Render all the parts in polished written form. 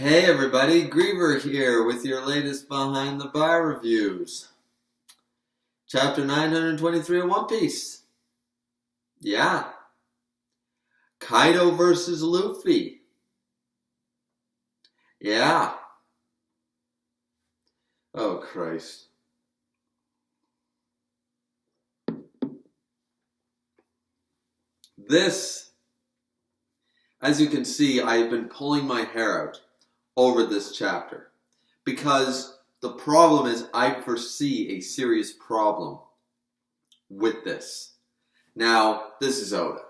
Hey everybody, Griever here with your latest Behind the Bar reviews. Chapter 923 of One Piece. Yeah. Kaido versus Luffy. Yeah. Oh Christ. This, as you can see, I've been pulling my hair out over this chapter because the problem is I foresee a serious problem with this. Now, this is Oda.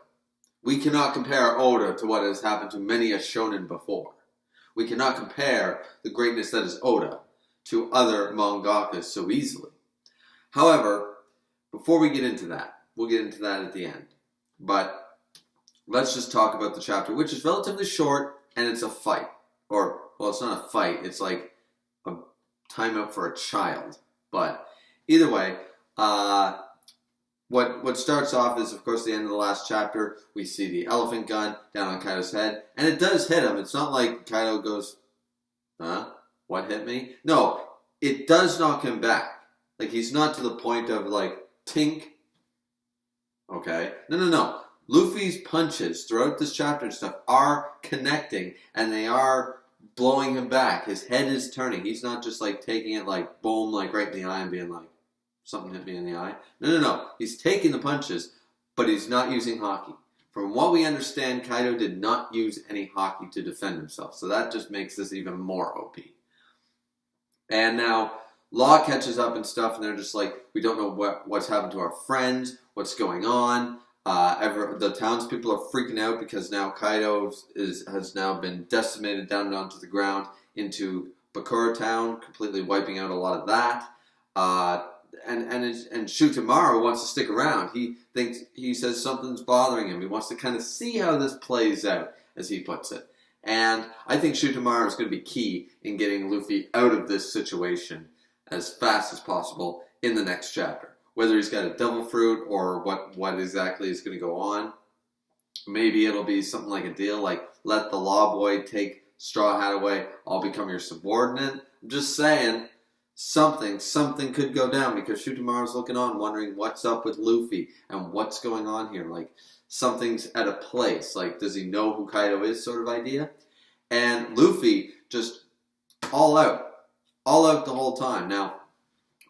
We cannot compare Oda to what has happened to many a shonen before. We cannot compare the greatness that is Oda to other mangakas so easily. However, before we get into that, we'll get into that at the end. But let's just talk about the chapter, which is relatively short, and it's a fight. Or, well, it's not a fight, it's like a timeout for a child. But either way, what starts off is, of course, the end of the last chapter. We see the elephant gun down on Kaido's head, and it does hit him. It's not like Kaido goes, huh? What hit me? No, it does knock him back. Like, he's not to the point of, like, tink. Okay? No. Luffy's punches throughout this chapter and stuff are connecting, and they are blowing him back. His head is turning. He's not just, like, taking it, like, boom, like, right in the eye and being like, something hit me in the eye. No. He's taking the punches, but he's not using haki. From what we understand, Kaido did not use any haki to defend himself. So that just makes this even more OP. And now, Law catches up and stuff, and they're just like, we don't know what's happened to our friends, what's going on. The townspeople are freaking out because now Kaido has now been decimated down onto the ground into Bakura Town, completely wiping out a lot of that. And Shutamaru wants to stick around. He says something's bothering him. He wants to kind of see how this plays out, as he puts it. And I think Shutamaru is going to be key in getting Luffy out of this situation as fast as possible in the next chapter. Whether he's got a devil fruit or what exactly is going to go on. Maybe it'll be something like a deal like, let the law boy take Straw Hat away, I'll become your subordinate. I'm just saying, something could go down because Shutamaru's looking on wondering what's up with Luffy and what's going on here. Like, something's at a place. Like, does he know who Kaido is sort of idea? And Luffy just all out the whole time. Now,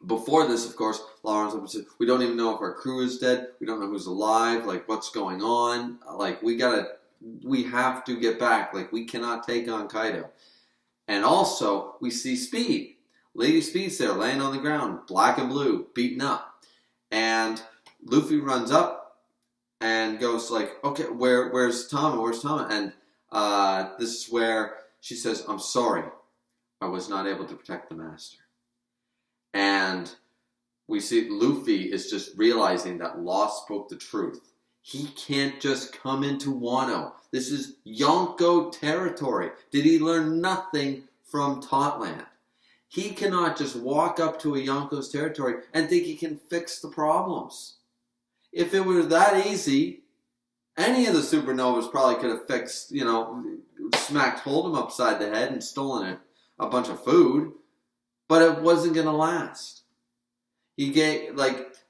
before this, of course, Lawrence said, we don't even know if our crew is dead. We don't know who's alive. Like, what's going on? Like, we have to get back. Like, we cannot take on Kaido. And also, we see Speed. Lady Speed's there, laying on the ground, black and blue, beaten up. And Luffy runs up and goes like, okay, where's Tama? Where's Tama? And this is where she says, I'm sorry. I was not able to protect the master. And we see Luffy is just realizing that Law spoke the truth. He can't just come into Wano. This is Yonko territory. Did he learn nothing from Totland? He cannot just walk up to a Yonko's territory and think he can fix the problems. If it were that easy, any of the supernovas probably could have fixed, smacked Hold'em upside the head and stolen a bunch of food. But it wasn't going to last.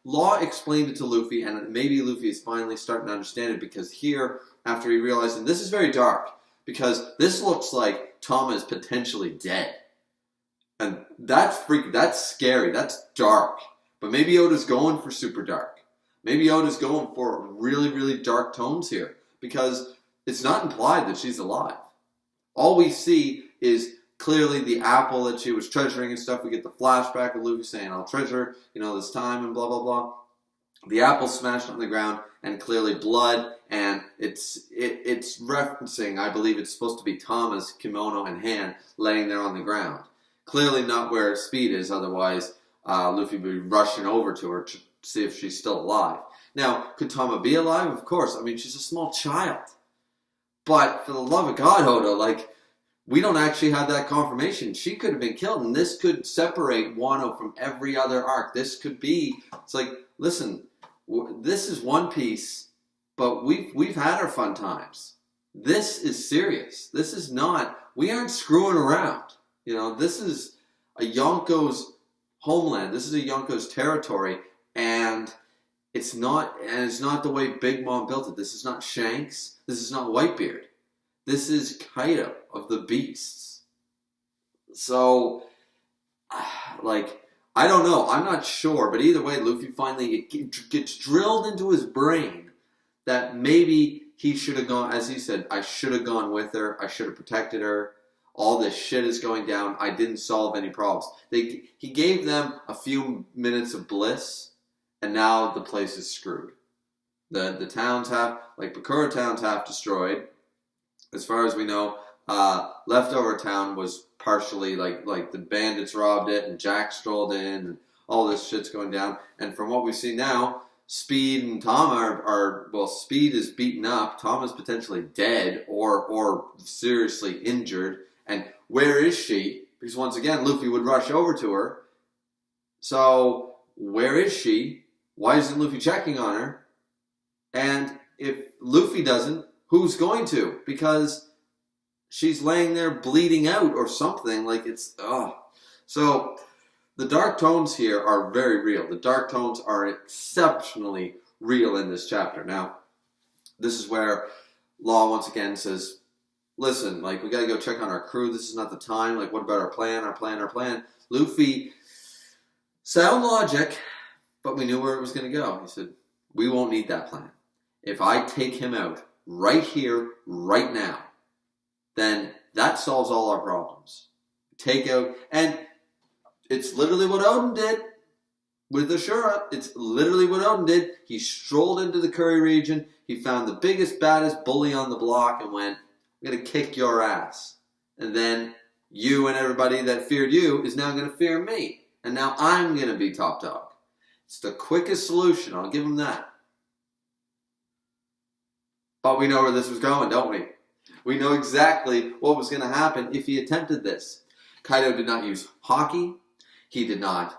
Law explained it to Luffy, and maybe Luffy is finally starting to understand it because here, after he realized, and this is very dark, because this looks like Tama is potentially dead. And that's scary, that's dark. But maybe Oda's going for super dark. Maybe Oda's going for really, really dark tones here, because it's not implied that she's alive. All we see is clearly the apple that she was treasuring and stuff. We get the flashback of Luffy saying, I'll treasure, this time and blah, blah, blah. The apple smashed on the ground and clearly blood. And it's referencing, I believe it's supposed to be Tama's kimono and hand laying there on the ground. Clearly not where Speed is. Otherwise, Luffy would be rushing over to her to see if she's still alive. Now, could Tama be alive? Of course. I mean, she's a small child. But for the love of God, Oda, we don't actually have that confirmation. She could have been killed, and this could separate Wano from every other arc. This could be, it's like, listen, this is One Piece, but we've had our fun times. This is serious. This is not we aren't screwing around. You know, this is a Yonko's homeland. This is a Yonko's territory, and it's not the way Big Mom built it. This is not Shanks. This is not Whitebeard. This is Kaido of the Beasts. So, like, I don't know. I'm not sure. But either way, Luffy finally gets drilled into his brain that maybe he should have gone, as he said, I should have gone with her. I should have protected her. All this shit is going down. I didn't solve any problems. He gave them a few minutes of bliss, and now the place is screwed. The towns have, like Bakura town's half destroyed. As far as we know, Leftover Town was partially like the bandits robbed it, and Jack strolled in, and all this shit's going down. And from what we see now, Speed and Tom are Speed is beaten up. Tom is potentially dead or seriously injured. And where is she? Because once again, Luffy would rush over to her. So where is she? Why isn't Luffy checking on her? And if Luffy doesn't, who's going to? Because she's laying there bleeding out or something. Like it's, So the dark tones here are very real. The dark tones are exceptionally real in this chapter. Now, this is where Law once again says, listen, like, we gotta go check on our crew. This is not the time. Like, what about our plan? Luffy, sound logic, but we knew where it was gonna go. He said, we won't need that plan. If I take him out right here, right now, then that solves all our problems. Take out, and it's literally what Odin did with Ashura. It's literally what Odin did. He strolled into the Curry region. He found the biggest, baddest bully on the block and went, I'm going to kick your ass. And then you and everybody that feared you is now going to fear me. And now I'm going to be top dog. It's the quickest solution. I'll give him that. But we know where this was going, don't we? We know exactly what was going to happen if he attempted this. Kaido did not use Haki. He did not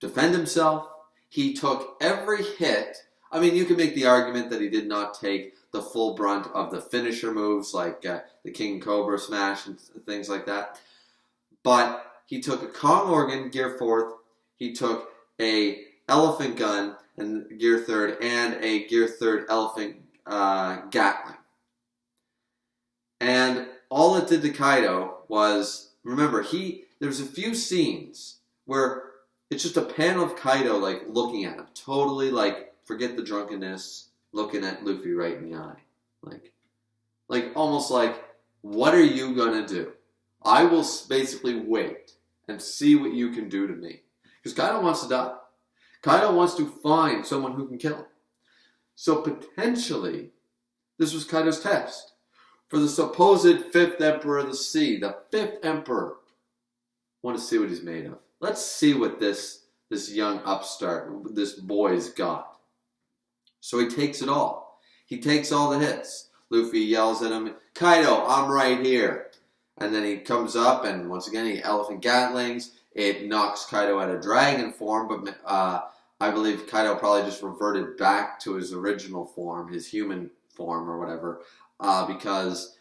defend himself. He took every hit. I mean, you can make the argument that he did not take the full brunt of the finisher moves like the King Cobra Smash and things like that. But he took a Kong Organ, Gear 4th. He took a Elephant Gun, and Gear 3rd, and a Gear 3rd Elephant Gatling. And all it did to Kaido was, remember, there's a few scenes where it's just a panel of Kaido, like, looking at him. Totally, like, forget the drunkenness, looking at Luffy right in the eye. Like almost like, what are you gonna do? I will basically wait and see what you can do to me. Because Kaido wants to die. Kaido wants to find someone who can kill him. So potentially, this was Kaido's test. For the supposed fifth emperor of the sea, the fifth emperor. I want to see what he's made of. Let's see what this young upstart, this boy's got. So he takes it all. He takes all the hits. Luffy yells at him, Kaido, I'm right here. And then he comes up, and once again, he Elephant Gatlings. It knocks Kaido out of dragon form, but I believe Kaido probably just reverted back to his original form, his human form or whatever, because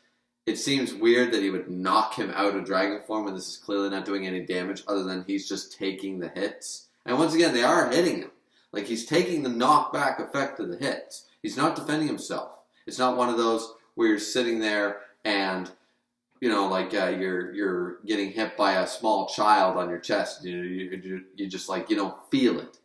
it seems weird that he would knock him out of dragon form when this is clearly not doing any damage other than he's just taking the hits. And once again, they are hitting him. Like, he's taking the knockback effect of the hits. He's not defending himself. It's not one of those where you're sitting there and, you know, like you're getting hit by a small child on your chest. You know, you just like, you don't feel it.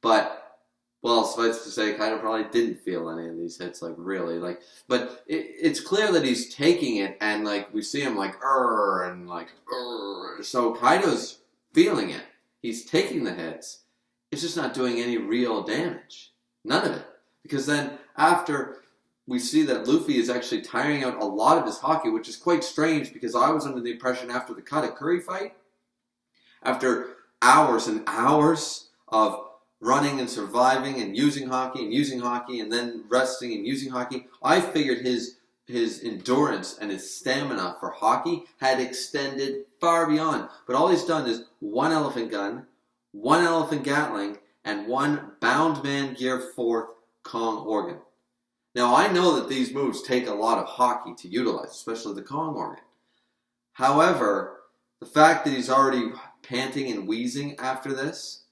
But, well, suffice to say, Kaido probably didn't feel any of these hits, like, really. Like, but it's clear that he's taking it, and, like, we see him, like, and, like, So Kaido's feeling it. He's taking the hits. It's just not doing any real damage. None of it. Because then, after we see that Luffy is actually tiring out a lot of his Haki, which is quite strange, because I was under the impression after the Katakuri fight, after hours and hours of running and surviving and using Haki and then resting and using Haki, I figured his endurance and his stamina for Haki had extended far beyond. But all he's done is one Elephant Gun, one Elephant Gatling, and one Bound Man Gear 4th Kong Organ. Now, I know that these moves take a lot of Haki to utilize, especially the Kong Organ. However, the fact that he's already panting and wheezing after this,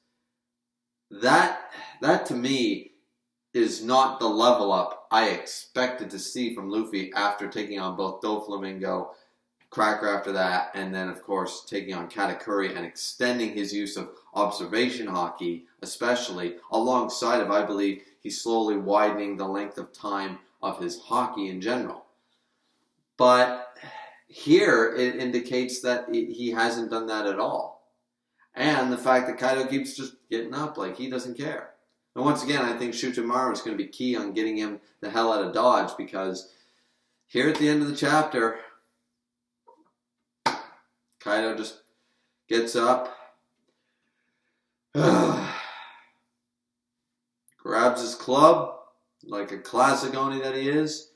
that to me is not the level up I expected to see from Luffy after taking on both Doflamingo, Cracker after that, and then of course taking on Katakuri and extending his use of observation haki, especially alongside of, I believe, he's slowly widening the length of time of his haki in general. But here it indicates that he hasn't done that at all. And the fact that Kaido keeps just getting up like he doesn't care. And once again, I think Shutamaru is going to be key on getting him the hell out of Dodge, because here at the end of the chapter, Kaido just gets up, grabs his club, like a classic Oni that he is,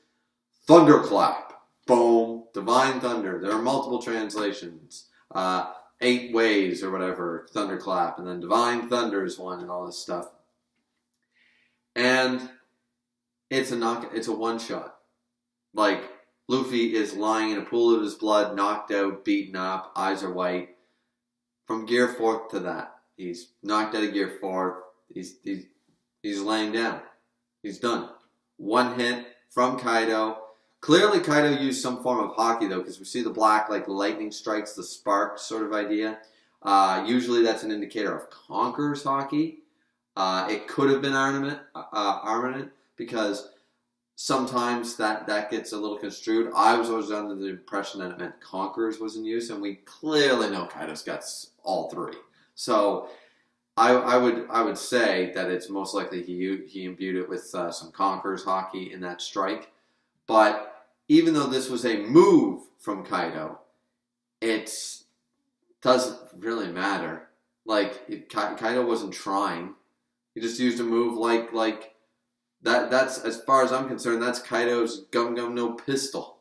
thunderclap, boom, divine thunder. There are multiple translations, 8 ways or whatever, thunderclap, and then divine thunder is one, and all this stuff. And it's a one shot. Like, Luffy is lying in a pool of his blood, knocked out, beaten up, eyes are white. From Gear 4th to that, he's knocked out of Gear 4th. He's laying down. He's done. One hit from Kaido. Clearly, Kaido used some form of haki though, because we see the black like lightning strikes the spark sort of idea. Usually, that's an indicator of Conqueror's haki. It could have been armament, because sometimes that gets a little construed. I was always under the impression that it meant Conqueror's was in use, and we clearly know Kaido's got all 3. So I would say that it's most likely he imbued it with some Conqueror's haki in that strike. But even though this was a move from Kaido, it doesn't really matter. Like, Kaido wasn't trying. He just used a move like that. That's, as far as I'm concerned, that's Kaido's Gum Gum No pistol.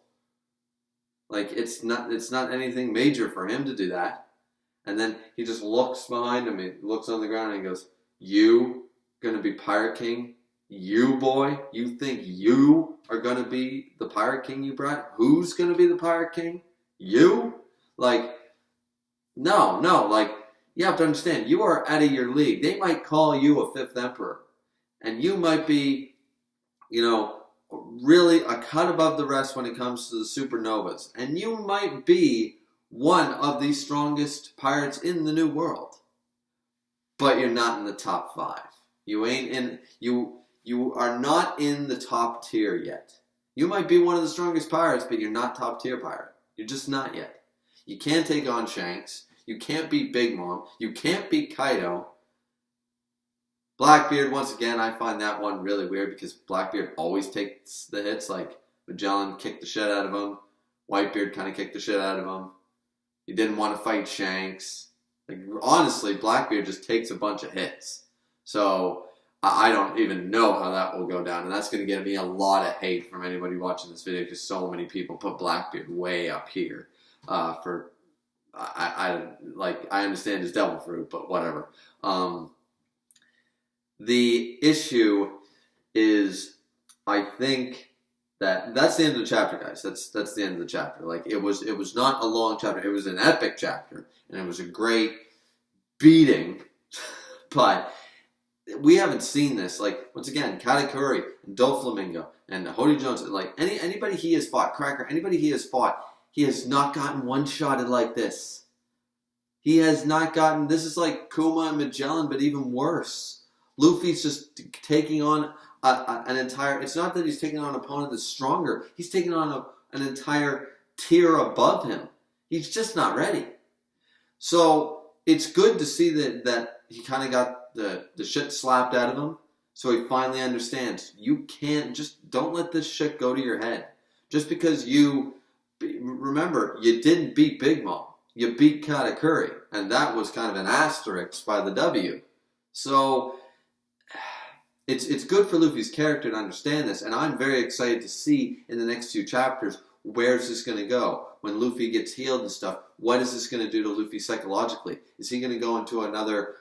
Like, it's not anything major for him to do that. And then he just looks behind him. He looks on the ground and he goes, "You gonna be Pirate King? You, boy? You think you are gonna be the Pirate King you brought? Who's gonna be the Pirate King? You?" Like, no. Like, you have to understand, you are out of your league. They might call you a 5th Emperor. And you might be, really a cut above the rest when it comes to the supernovas. And you might be one of the strongest pirates in the New World. But you're not in the top 5. You are not in the top tier yet. You might be one of the strongest pirates, but you're not top tier pirate. You're just not yet. You can't take on Shanks. You can't beat Big Mom. You can't beat Kaido. Blackbeard, once again, I find that one really weird because Blackbeard always takes the hits. Like, Magellan kicked the shit out of him. Whitebeard kind of kicked the shit out of him. He didn't want to fight Shanks. Like, honestly, Blackbeard just takes a bunch of hits. So, I don't even know how that will go down. And that's going to get me a lot of hate from anybody watching this video because so many people put Blackbeard way up here for... I understand his devil fruit, but whatever. The issue is, I think that's the end of the chapter, guys. That's the end of the chapter. Like, it was not a long chapter. It was an epic chapter, and it was a great beating. But we haven't seen this. Like, once again, Katakuri and Doflamingo and Hody Jones, like anybody he has fought, Cracker, anybody he has fought. He has not gotten one-shotted like this. He has not gotten... This is like Kuma and Magellan, but even worse. Luffy's just taking on an entire... It's not that he's taking on an opponent that's stronger. He's taking on an entire tier above him. He's just not ready. So, it's good to see that he kind of got the shit slapped out of him. So he finally understands. You can't... Just don't let this shit go to your head. Just because you... Remember, you didn't beat Big Mom. You beat Katakuri. And that was kind of an asterisk by the W. So, it's good for Luffy's character to understand this. And I'm very excited to see in the next few chapters, where's this going to go? When Luffy gets healed and stuff, what is this going to do to Luffy psychologically? Is he going to go into another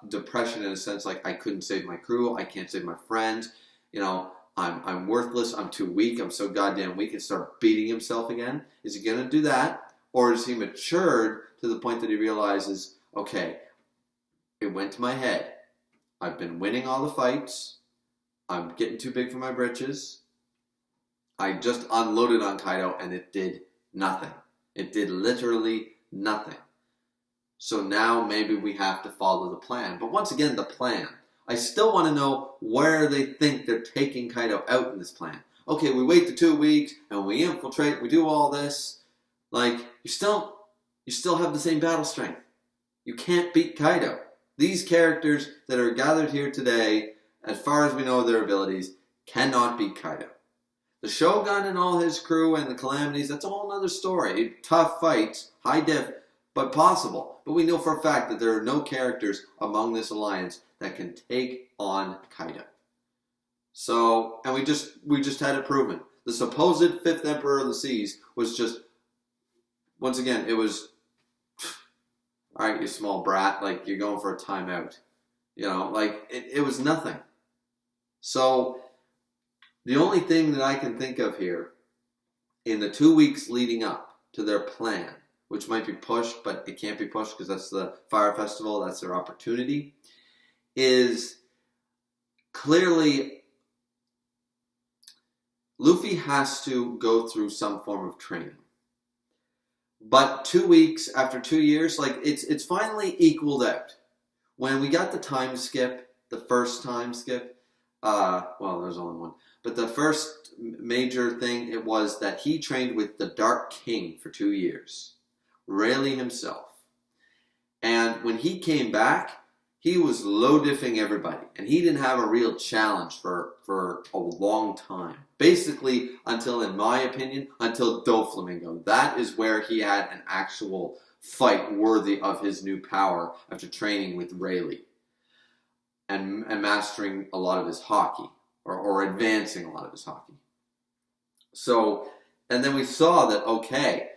depression in a sense like, I couldn't save my crew, I can't save my friends, I'm worthless, I'm too weak, I'm so goddamn weak, and start beating himself again? Is he going to do that? Or has he matured to the point that he realizes, okay, it went to my head. I've been winning all the fights. I'm getting too big for my britches. I just unloaded on Kaido and it did nothing. It did literally nothing. So now maybe we have to follow the plan. But once again, the plan. I still want to know where they think they're taking Kaido out in this plan. Okay, we wait the 2 weeks and we infiltrate, we do all this. Like, you still have the same battle strength. You can't beat Kaido. These characters that are gathered here today, as far as we know their abilities, cannot beat Kaido. The Shogun and all his crew and the Calamities, that's a whole other story. Tough fights, high diff, but possible. But we know for a fact that there are no characters among this alliance that can take on Kaido. So, and we just had it proven. The supposed fifth Emperor of the Seas was just, once again, it was, all right, you small brat, like you're going for a timeout. You know, like it was nothing. So, the only thing that I can think of here, in the 2 weeks leading up to their plan, which might be pushed, but it can't be pushed because that's the Fire Festival, that's their opportunity, is clearly Luffy has to go through some form of training. But 2 weeks after 2 years, like it's finally equaled out. When we got the time skip, the first time skip, well, there's only one. But the first major thing, it was that he trained with the Dark King for 2 years. Rayleigh himself. And when he came back, he was low-diffing everybody. And he didn't have a real challenge for a long time. Basically, until, in my opinion, until Doflamingo. That is where he had an actual fight worthy of his new power after training with Rayleigh. And mastering a lot of his hockey. Or advancing a lot of his hockey. So, and then we saw that, okay,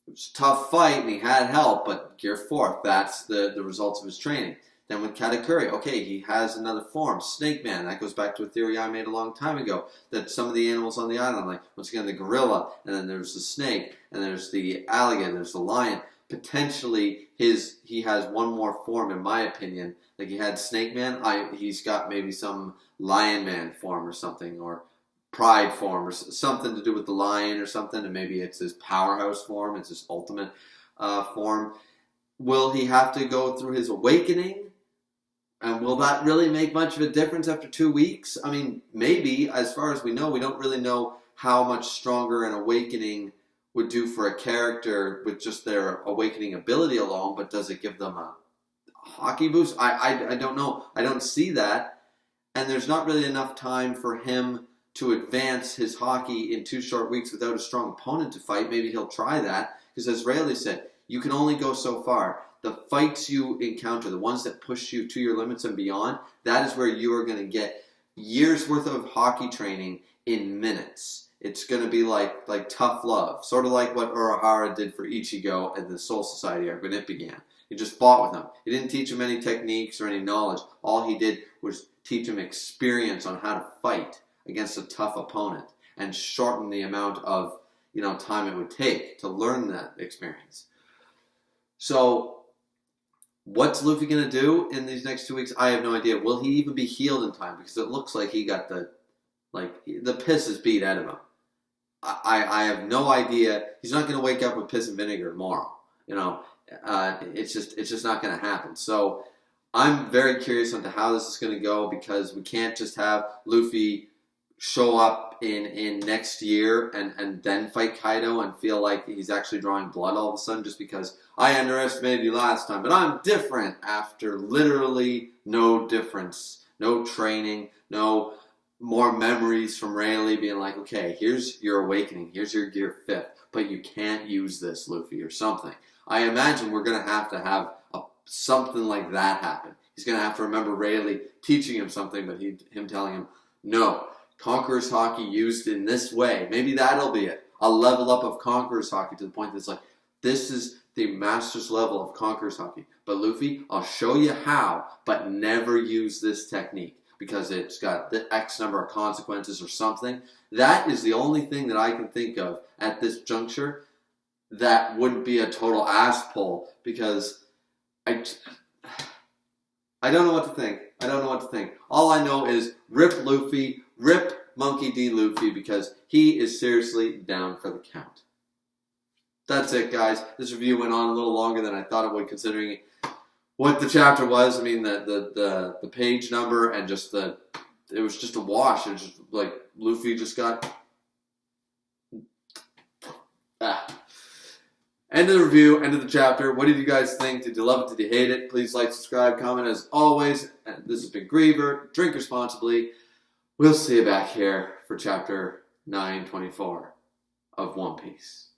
it was a tough fight and he had help, but Gear 4th, that's the results of his training. Then with Katakuri, okay, he has another form, Snake Man. That goes back to a theory I made a long time ago, that some of the animals on the island, like, once again, the gorilla, and then there's the snake, and there's the alligator, there's the lion. Potentially, he has one more form, in my opinion. Like, he had Snake Man, he's got maybe some Lion Man form or something, or Pride form, or something to do with the lion or something, and maybe it's his powerhouse form, it's his ultimate form. Will he have to go through his awakening? And will that really make much of a difference after 2 weeks? I mean, maybe. As far as we know, we don't really know how much stronger an awakening would do for a character with just their awakening ability alone, but does it give them a hockey boost? I don't know. I don't see that. And there's not really enough time for him to advance his hockey in 2 short weeks without a strong opponent to fight. Maybe he'll try that. Because as Rayleigh said, you can only go so far. The fights you encounter, the ones that push you to your limits and beyond, that is where you are going to get years worth of hockey training in minutes. It's going to be like tough love. Sort of like what Urahara did for Ichigo at the Soul Society arc when it began. He just fought with him. He didn't teach him any techniques or any knowledge. All he did was teach him experience on how to fight against a tough opponent and shorten the amount of time it would take to learn that experience. So, what's Luffy going to do in these next 2 weeks? I have no idea. Will he even be healed in time? Because it looks like he got the piss is beat out of him. I have no idea. He's not going to wake up with piss and vinegar tomorrow. It's just not going to happen. So I'm very curious on to how this is going to go, because we can't just have Luffy show up in next year and then fight Kaido and feel like he's actually drawing blood all of a sudden just because I underestimated you last time, but I'm different after literally no difference, no training, no more memories from Rayleigh being like, okay, here's your awakening, here's your Gear 5th, but you can't use this, Luffy, or something. I imagine we're going to have something like that happen. He's going to have to remember Rayleigh teaching him something, but him telling him, no, Conqueror's Hockey used in this way. Maybe that'll be it. A level up of Conqueror's Hockey to the point that's like, this is the master's level of Conqueror's Hockey. But Luffy, I'll show you how, but never use this technique because it's got the X number of consequences or something. That is the only thing that I can think of at this juncture that wouldn't be a total ass pull, because I don't know what to think. I don't know what to think. All I know is rip Luffy, rip Monkey D. Luffy, because he is seriously down for the count. That's it, guys. This review went on a little longer than I thought it would, considering what the chapter was. I mean, the page number and just it was just a wash. It was just like Luffy just got... End of the review, end of the chapter. What did you guys think? Did you love it? Did you hate it? Please like, subscribe, comment as always. This has been Griever. Drink responsibly. We'll see you back here for chapter 924 of One Piece.